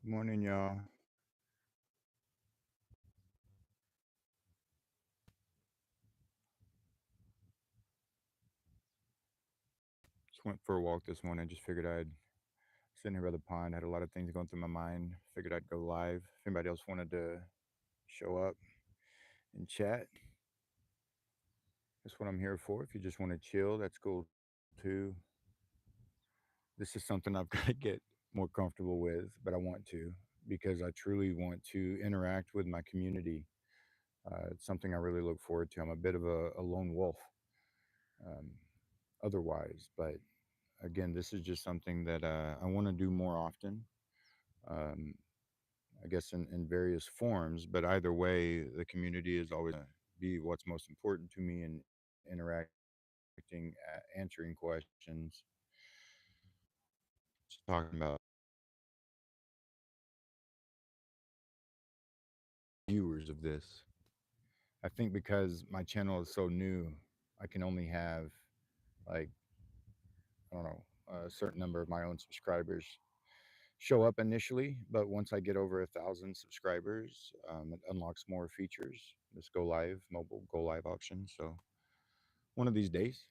Good morning, y'all. Just went for a walk this morning. Just figured I'd sit here by the pond. Had a lot of things going through my mind. Figured I'd go live. If anybody else wanted to show up and chat, that's what I'm here for. If you just want to chill, that's cool too. This is something I've got to get more comfortable with, but I want to because I truly want to interact with my community. It's something I really look forward to. I'm a bit of a lone wolf um, otherwise, but again, this is just something that I want to do more often. Um, I guess in various forms, but either way, the community is always be what's most important to me in interacting, answering questions, just talking about viewers of this. I think because my channel is so new, I can only have like I don't know a certain number of my own subscribers show up initially, but once I get over 1,000 subscribers, it unlocks more features. This go live mobile go live option. So one of these days,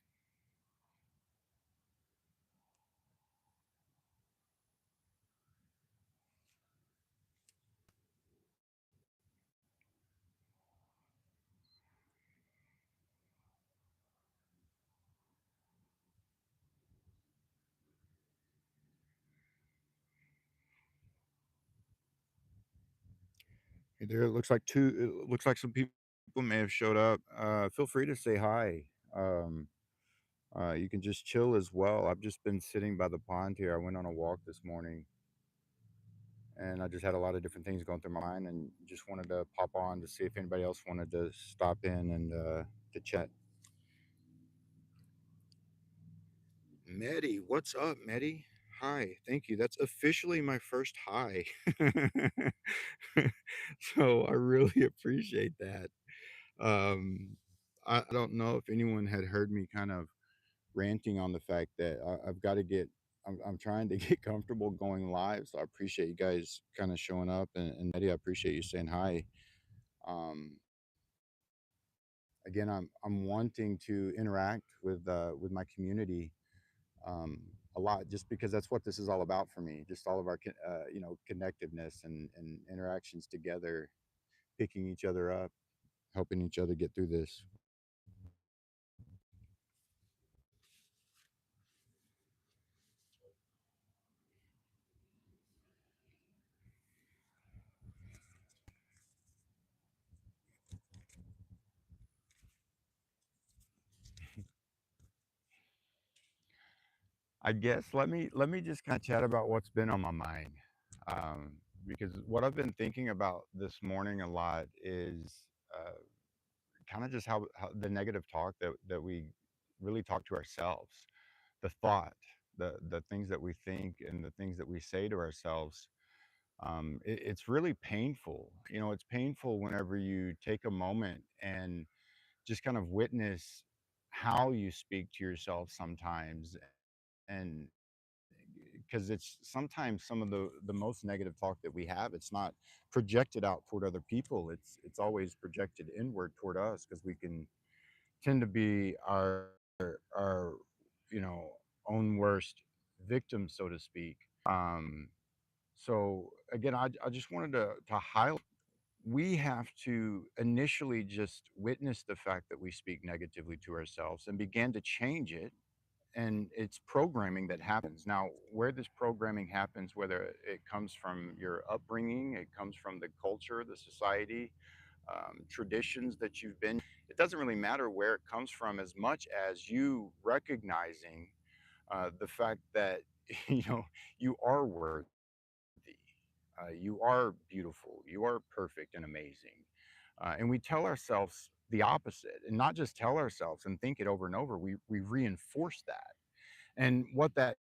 there it looks like two. It looks like some people may have showed up. Feel free to say hi. Um, you can just chill as well. I've just been sitting by the pond here. I went on a walk this morning, and I just had a lot of different things going through my mind, and just wanted to pop on to see if anybody else wanted to stop in and to chat. Medi, what's up, Medi? Hi, thank you. That's officially my first hi. So I really appreciate that. Um, I don't know if anyone had heard me kind of ranting on the fact that I've got to get, I'm trying to get comfortable going live. So I appreciate you guys kind of showing up. And Medi, I appreciate you saying hi. Um, Again, I'm wanting to interact with my community um, a lot, just because that's what this is all about for me. Just all of our connectiveness and interactions together, picking each other up, helping each other get through this. I guess let me just kind of chat about what's been on my mind, um, because what I've been thinking about this morning a lot is uh, kind of just how the negative talk that we really talk to ourselves, the thought, the things that we think and the things that we say to ourselves. It's really painful. It's painful whenever you take a moment and just kind of witness how you speak to yourself sometimes, and because it's sometimes some of the most negative talk that we have, it's not projected out toward other people. It's always projected inward toward us because we can tend to be our you know own worst victim, so to speak. So again, I just wanted to highlight, we have to initially just witness the fact that we speak negatively to ourselves and begin to change it. And it's programming that happens. Now, where this programming happens, whether it comes from your upbringing, it comes from the culture, the society, traditions that you've been, it doesn't really matter where it comes from as much as you recognizing the fact that you know you are worthy, you are beautiful, you are perfect and amazing. And we tell ourselves the opposite, and not just tell ourselves and think it over and over, we reinforce that. And what that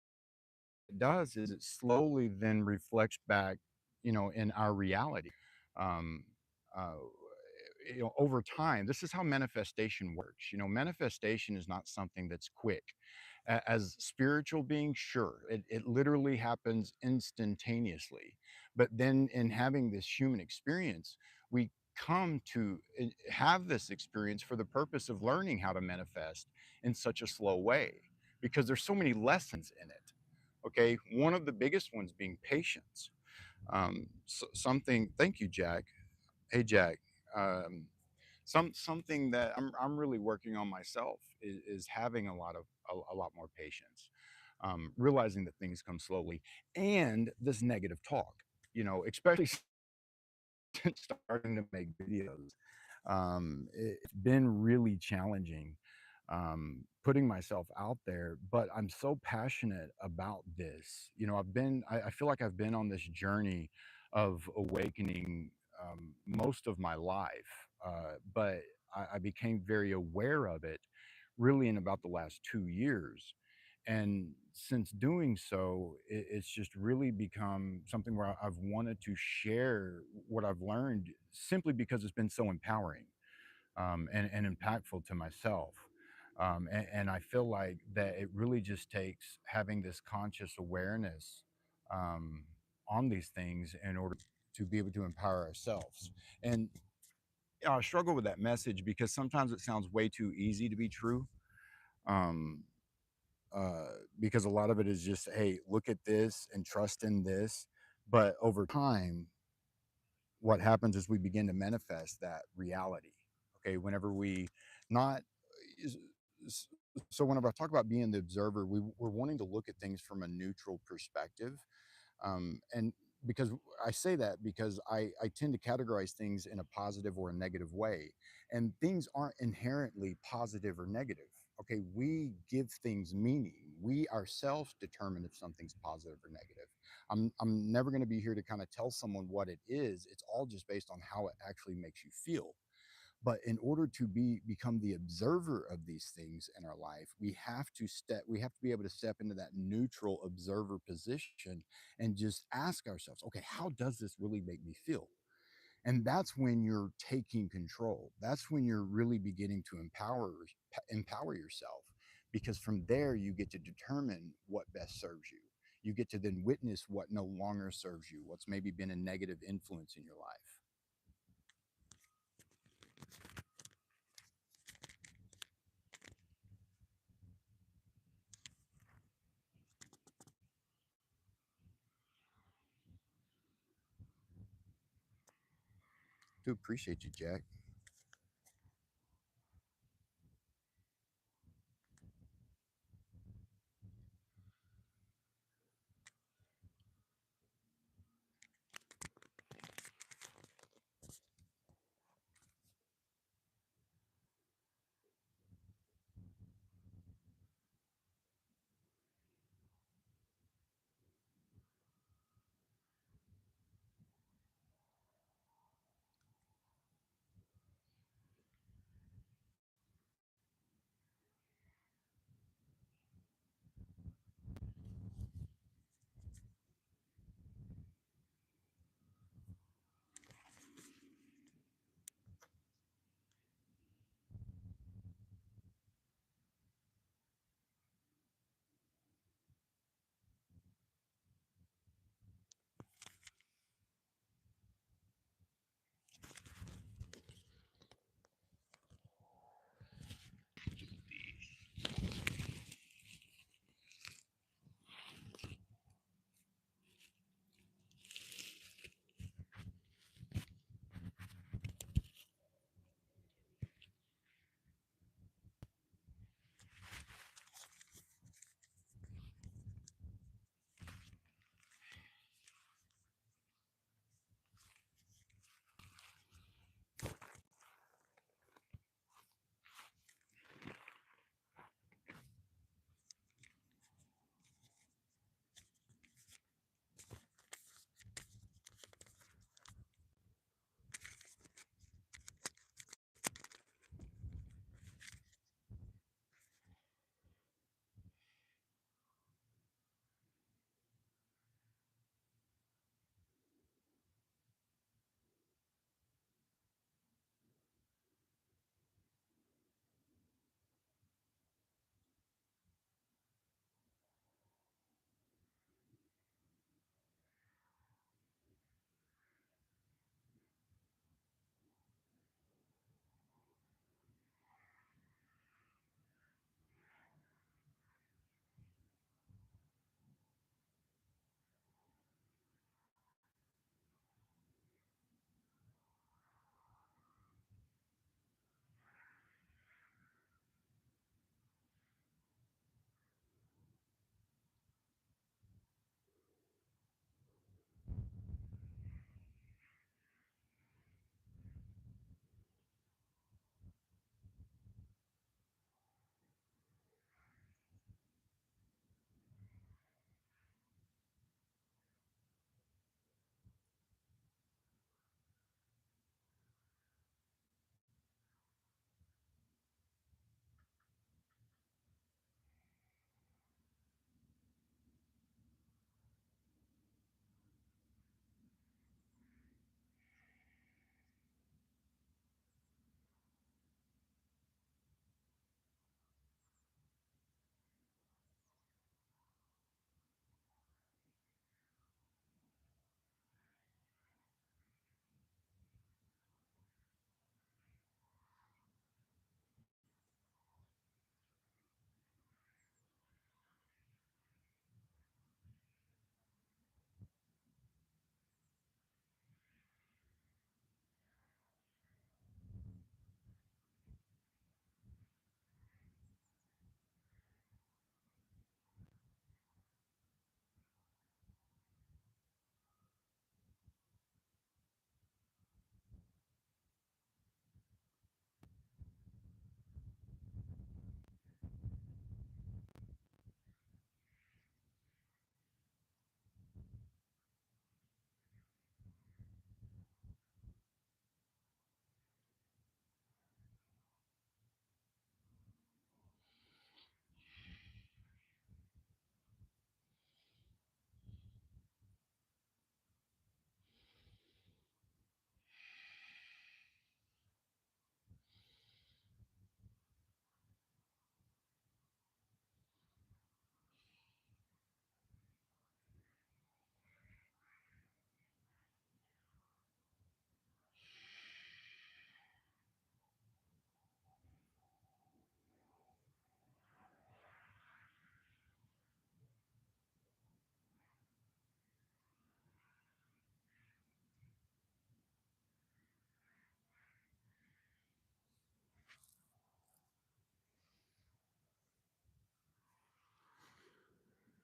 does is it slowly then reflects back, in our reality. Um, uh, Over time, this is how manifestation works. Manifestation is not something that's quick. As spiritual beings, sure, it literally happens instantaneously. But then in having this human experience, we come to have this experience for the purpose of learning how to manifest in such a slow way because there's so many lessons in it. Okay, one of the biggest ones being patience. Something. Thank you, Jack. Hey, Jack. Um, something that I'm really working on myself is having a lot more patience, realizing that things come slowly, and this negative talk. You know, especially starting to make videos. It's been really challenging putting myself out there, but I'm so passionate about this. You know, I feel like I've been on this journey of awakening most of my life, but I became very aware of it really in about the last 2 years. And since doing so, it's just really become something where I've wanted to share what I've learned simply because it's been so empowering and impactful to myself. And I feel like that it really just takes having this conscious awareness um, on these things in order to be able to empower ourselves. And I struggle with that message because sometimes it sounds way too easy to be true. Um, uh, because a lot of it is just, hey, look at this and trust in this. But over time, what happens is we begin to manifest that reality. Okay, whenever we not, is- s- so whenever I talk about being the observer, we're wanting to look at things from a neutral perspective and because I say that because I tend to categorize things in a positive or a negative way, and things aren't inherently positive or negative. Okay, we give things meaning. We ourselves determine if something's positive or negative. I'm never going to be here to kind of tell someone what it is. It's all just based on how it actually makes you feel. But in order to become the observer of these things in our life, we have to be able to step into that neutral observer position and just ask ourselves, okay, how does this really make me feel? And that's when you're taking control. That's when you're really beginning to empower yourself, because from there you get to determine what best serves you. You get to then witness what no longer serves you, what's maybe been a negative influence in your life. Do appreciate you, Jack.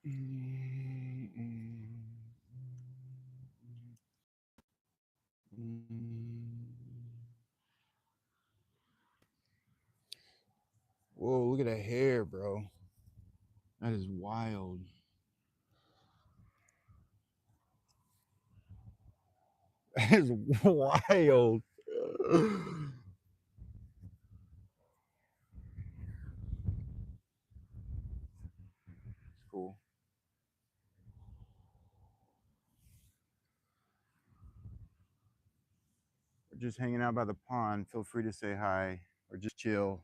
Whoa, look at that hair, bro. That is wild. That is wild. It's cool. We're just hanging out by the pond. Feel free to say hi or just chill.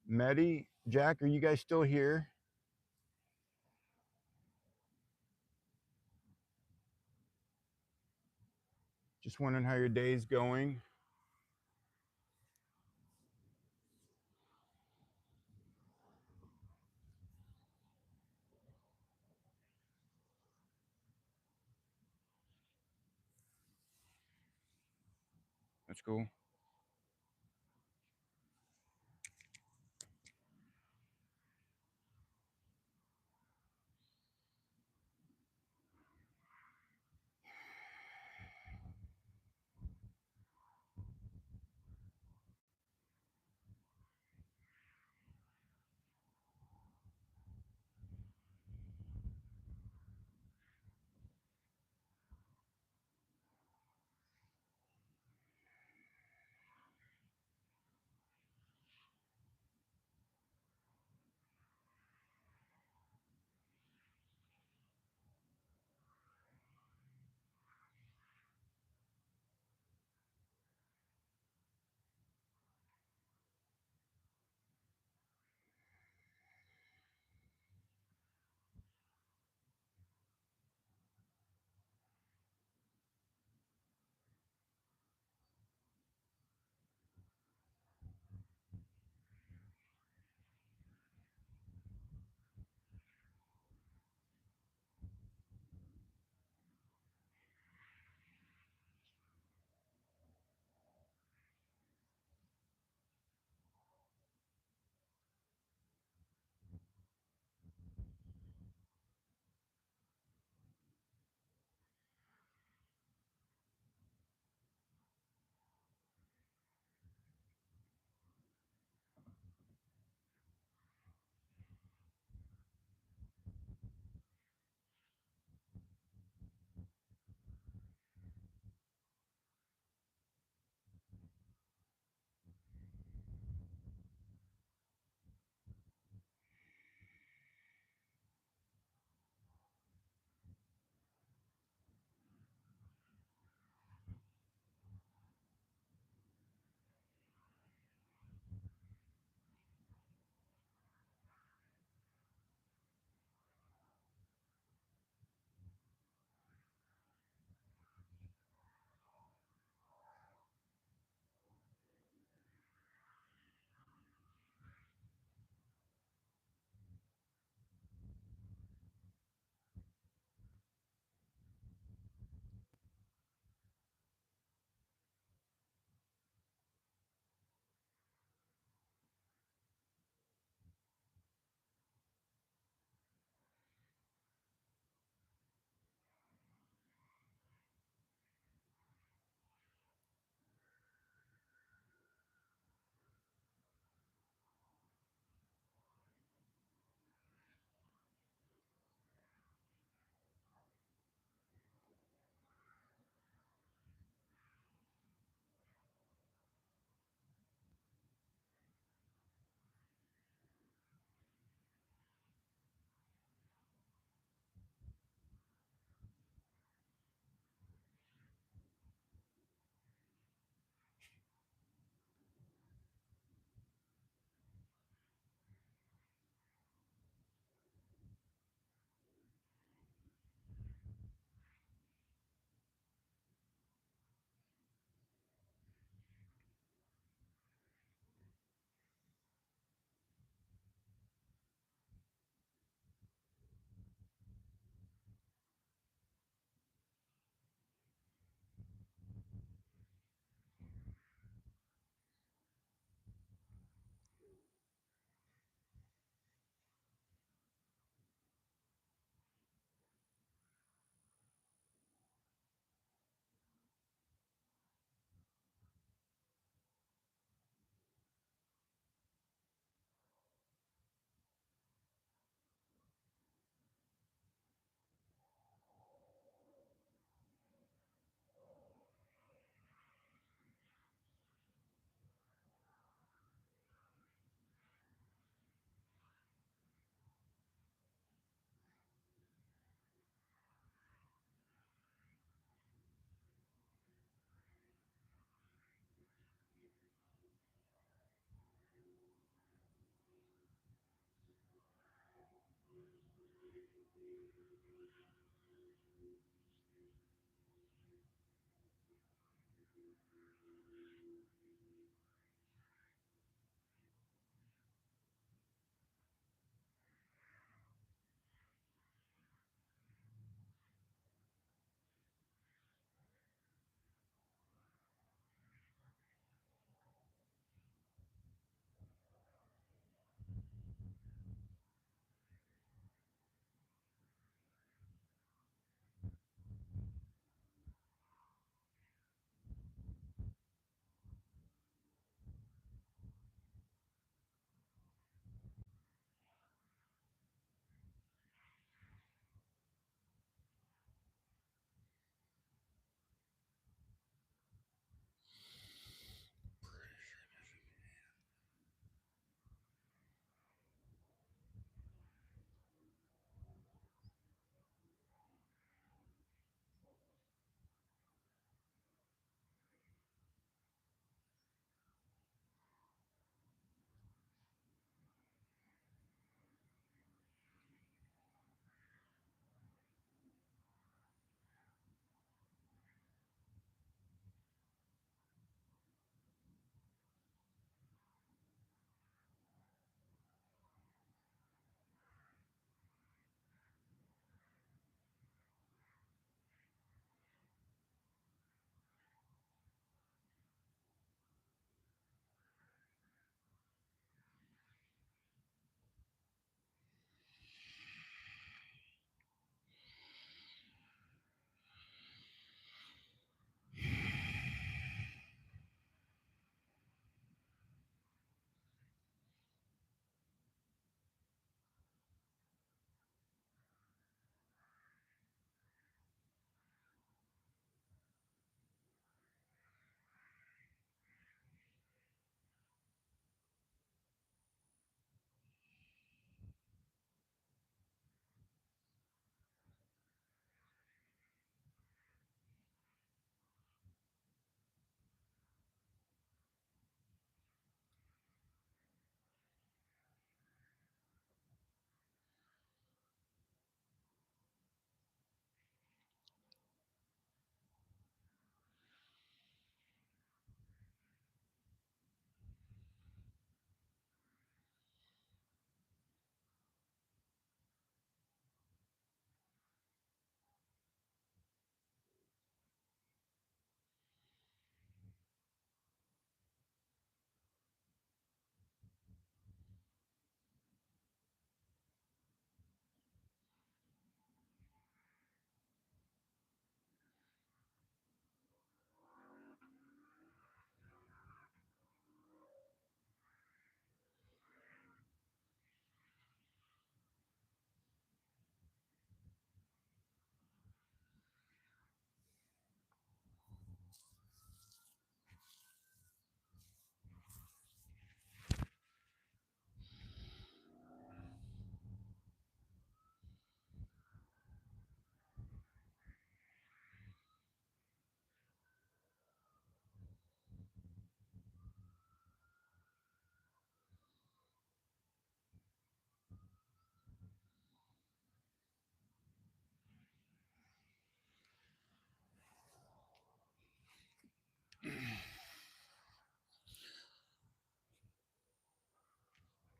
Medi, Jack, are you guys still here? Just wondering how your day's going. That's cool.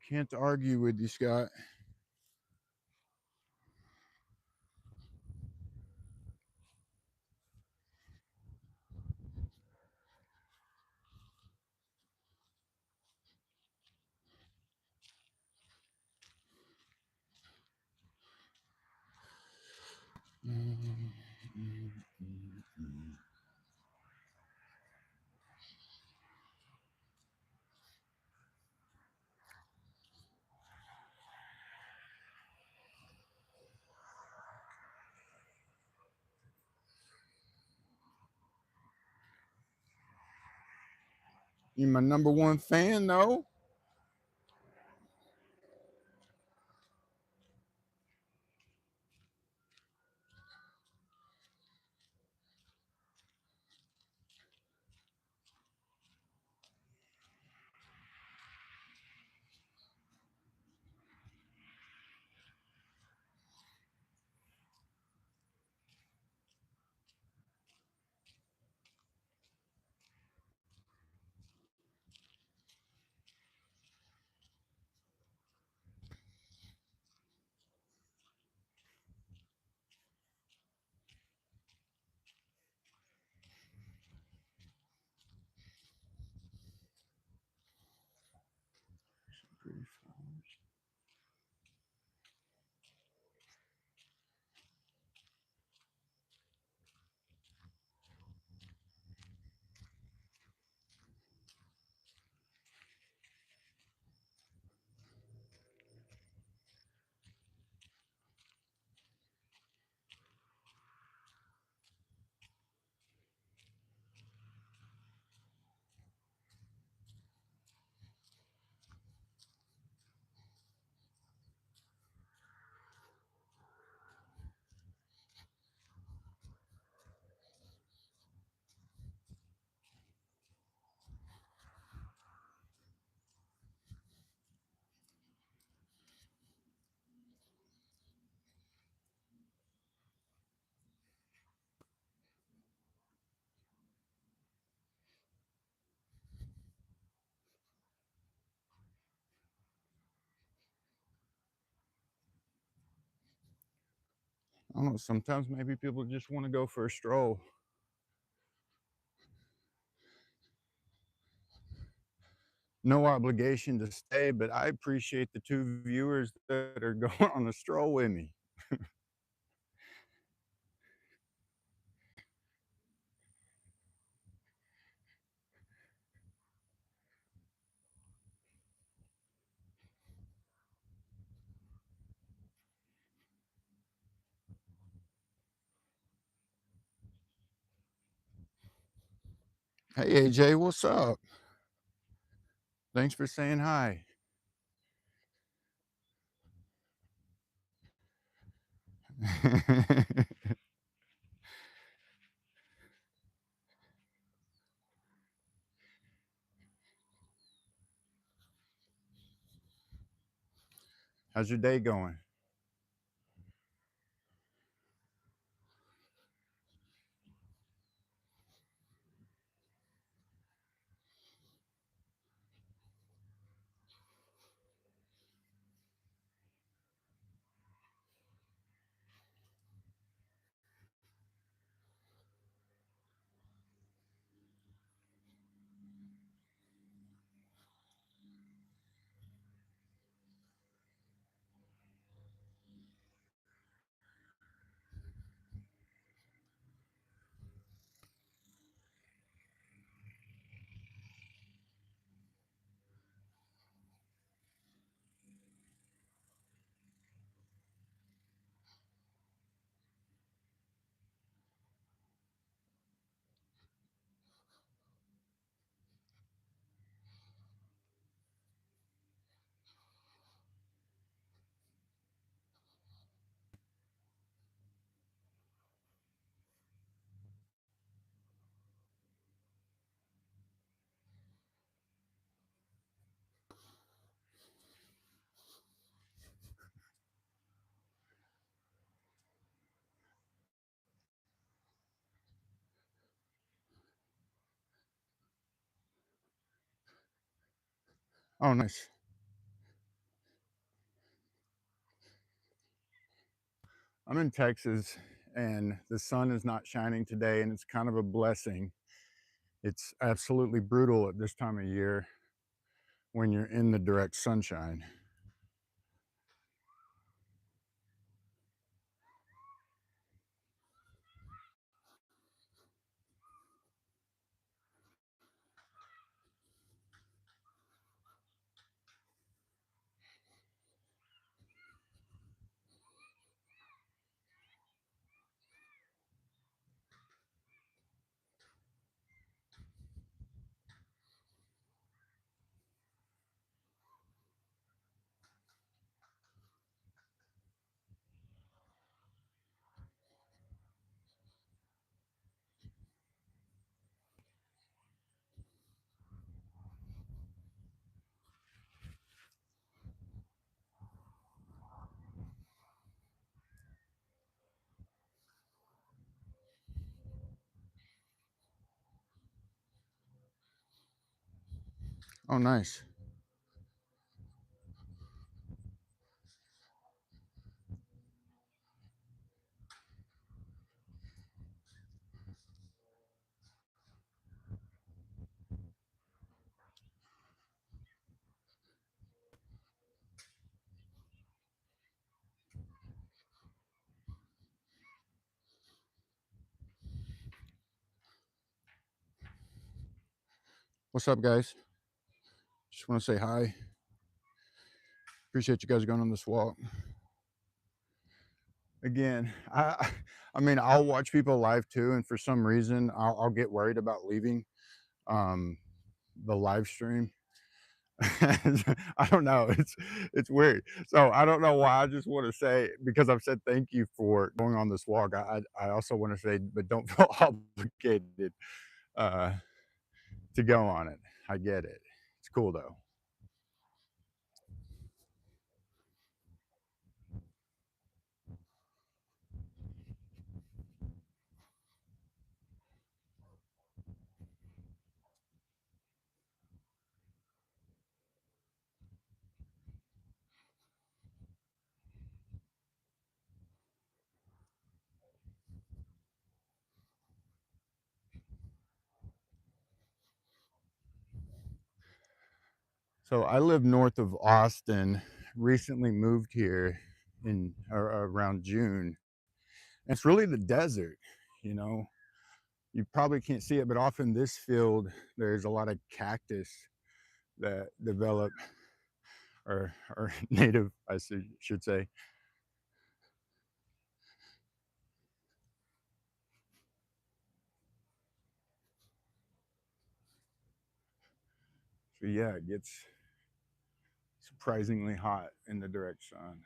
Can't argue with you, Scott. You my number one fan, though. Pretty flowers. I don't know. Sometimes maybe people just want to go for a stroll. No obligation to stay, but I appreciate the two viewers that are going on a stroll with me. Hey AJ, what's up? Thanks for saying hi. How's your day going? Oh, nice. I'm in Texas and the sun is not shining today, and it's kind of a blessing. It's absolutely brutal at this time of year when you're in the direct sunshine. Oh, nice. What's up, guys? Just want to say hi. Appreciate you guys going on this walk. Again, I mean, I'll watch people live too, and for some reason, I'll get worried about leaving um, the live stream. I don't know. It's weird. So I don't know why. I just want to say because I've said thank you for going on this walk. I also want to say, but don't feel obligated uh, to go on it. I get it. It's cool though. So I live north of Austin. Recently moved here in around June. And it's really the desert, you know. You probably can't see it, but off in this field, there's a lot of cactus that develop or native, I should say. So yeah, it gets surprisingly hot in the direct sun.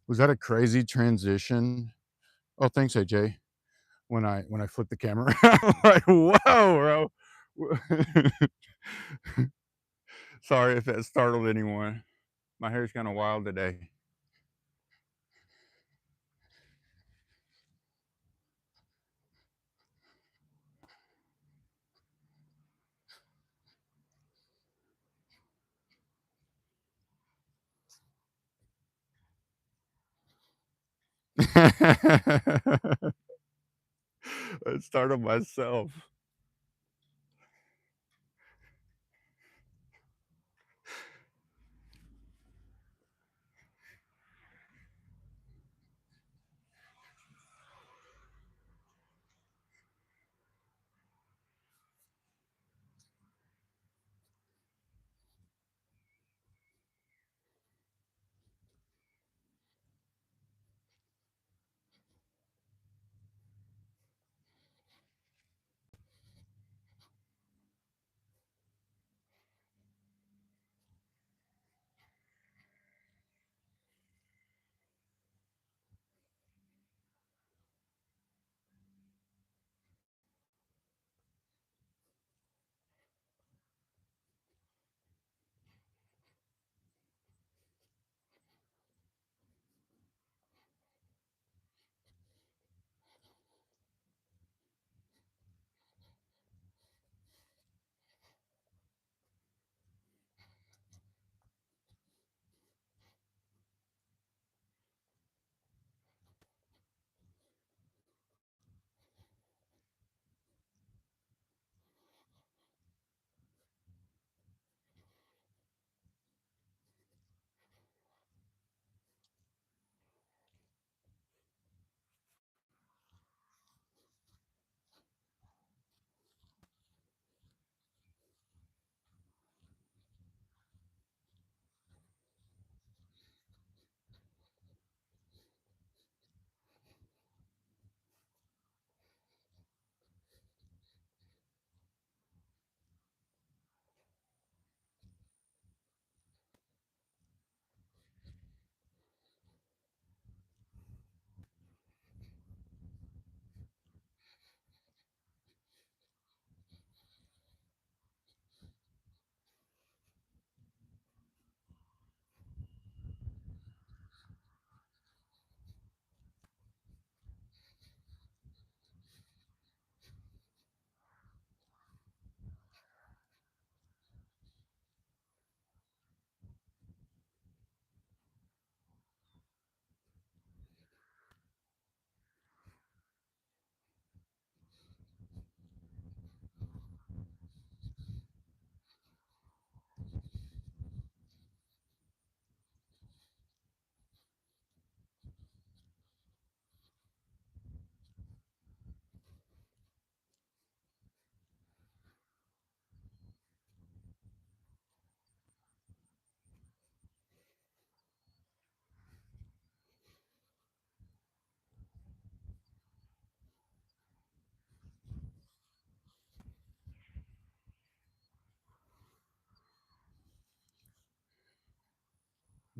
Was that a crazy transition? Oh, thanks, AJ. When I flipped the camera, I'm like, whoa, bro. Sorry if that startled anyone. My hair's kind of wild today. I startled myself.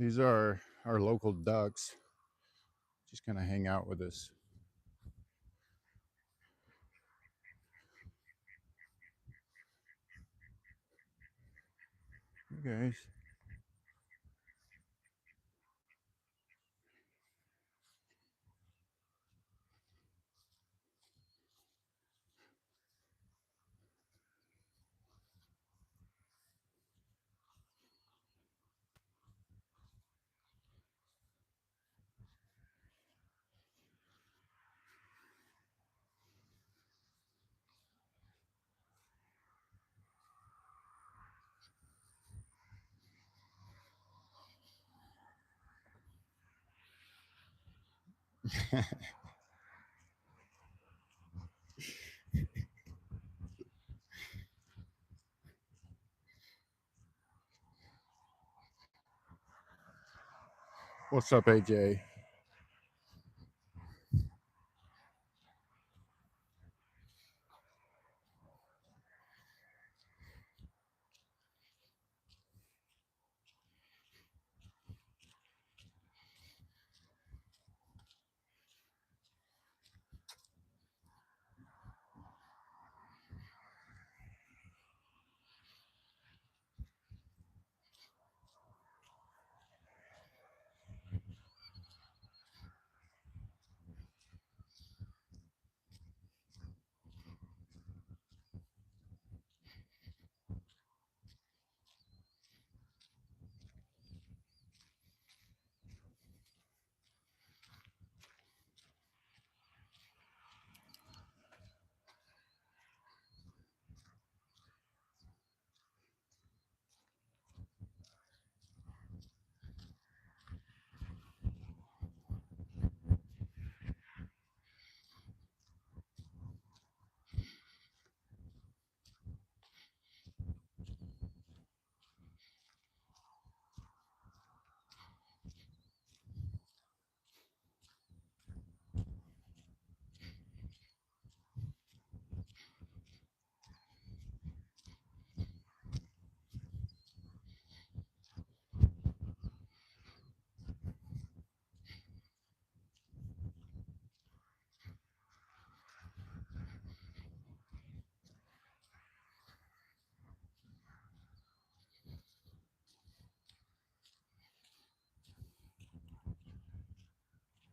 These are our local ducks. Just kind of hang out with us. You guys. What's up, AJ?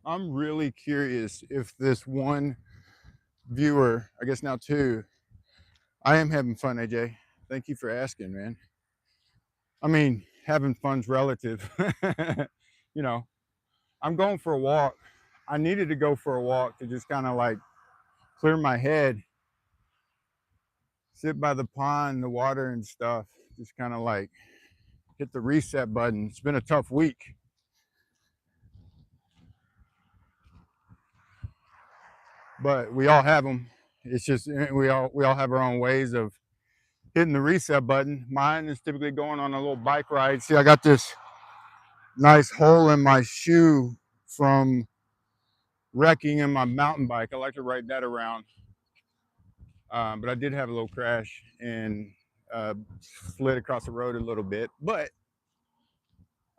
I'm really curious if this one viewer, I guess now two, I am having fun, AJ. Thank you for asking, man. I mean, having fun's relative. You know, I'm going for a walk. I needed to go for a walk to just kind of like clear my head, sit by the pond, the water and stuff, just kind of like hit the reset button. It's been a tough week, but we all have them. It's just we all have our own ways of hitting the reset button. Mine is typically going on a little bike ride. See, I got this nice hole in my shoe from wrecking in my mountain bike. I like to ride that around. But I did have a little crash and slid across the road a little bit. But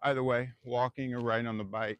either way, walking or riding on the bike.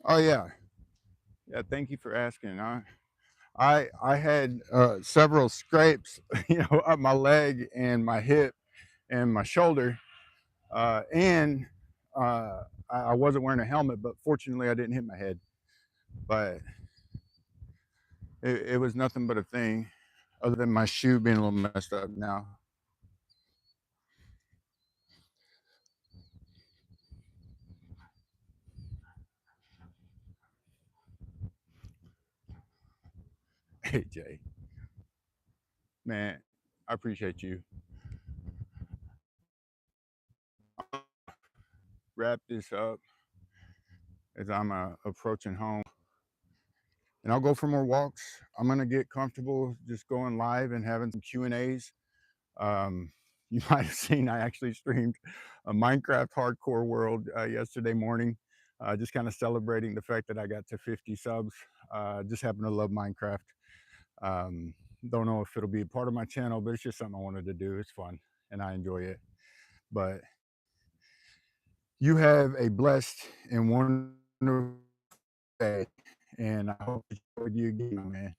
Oh yeah, yeah. Thank you for asking. I had several scrapes, up my leg and my hip and my shoulder, and I wasn't wearing a helmet, but fortunately I didn't hit my head. But it was nothing but a thing, other than my shoe being a little messed up now. Hey, Jay, man, I appreciate you. Wrap this up as I'm approaching home, and I'll go for more walks. I'm gonna get comfortable just going live and having some Q and A's. You might have seen I actually streamed a Minecraft Hardcore World yesterday morning, just kind of celebrating the fact that I got to 50 subs. Just happen to love Minecraft. Um, don't know if it'll be a part of my channel, but it's just something I wanted to do. It's fun and I enjoy it. But you have a blessed and wonderful day, and I hope to share with you again, my man.